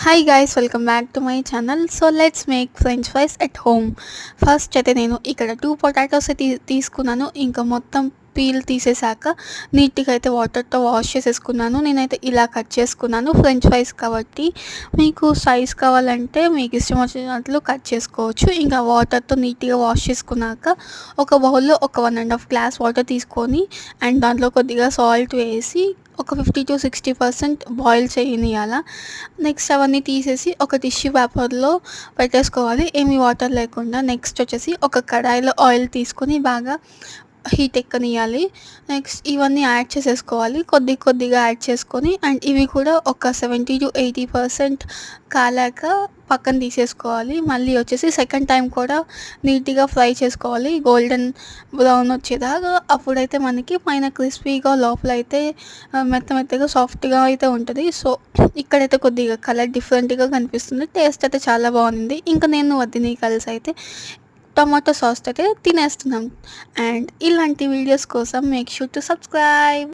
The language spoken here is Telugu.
Hi guys, welcome back to my channel. So let's make French fries at home. First అయితే నేను ఇక్కడ 2 పొటాటోస్ తీసుకున్నాను. ఇంకా మొత్తం పీల్ తీసేసాక నీట్గా అయితే వాటర్తో వాష్ చేసేసుకున్నాను. నేనైతే ఇలా కట్ చేసుకున్నాను. ఫ్రెంచ్ ఫ్రైస్ కాబట్టి మీకు సైజ్ కావాలంటే మీకు ఇష్టం వచ్చినట్లు కట్ చేసుకోవచ్చు. ఇంకా వాటర్తో నీట్గా వాష్ చేసుకున్నాక ఒక బౌల్లో ఒక 1.5 గ్లాస్ వాటర్ తీసుకొని అండ్ దాంట్లో కొద్దిగా సాల్ట్ వేసి ఒక 50 to 60% బాయిల్ చేయనియాల. నెక్స్ట్ అవన్నీ తీసేసి ఒక టిష్యూ పేపర్లో పెట్టేసుకోవాలి, ఏమీ వాటర్ లేకుండా. నెక్స్ట్ వచ్చేసి ఒక కడాయిలో ఆయిల్ తీసుకొని బాగా హీట్ ఎక్కనియాలి. నెక్స్ట్ ఇవన్నీ యాడ్ చేసేసుకోవాలి, కొద్దిగా యాడ్ చేసుకొని అండ్ ఇవి కూడా ఒక 70 to 80% కాలాక పక్కన తీసేసుకోవాలి. మళ్ళీ వచ్చేసి సెకండ్ టైం కూడా నీట్గా ఫ్రై చేసుకోవాలి, గోల్డెన్ బ్రౌన్ వచ్చేదాకా. అప్పుడైతే మనకి పైన క్రిస్పీగా లోపల అయితే మెత్తగా సాఫ్ట్గా అయితే ఉంటుంది. సో ఇక్కడైతే కొద్దిగా కలర్ డిఫరెంట్గా కనిపిస్తుంది, టేస్ట్ అయితే చాలా బాగుంది. ఇంకా నేను వద్దని కలిసి అయితే టమాటో సాస్ అయితే తినేస్తున్నాం. అండ్ ఇలాంటి వీడియోస్ కోసం మేక్ షూర్ టు సబ్స్క్రైబ్.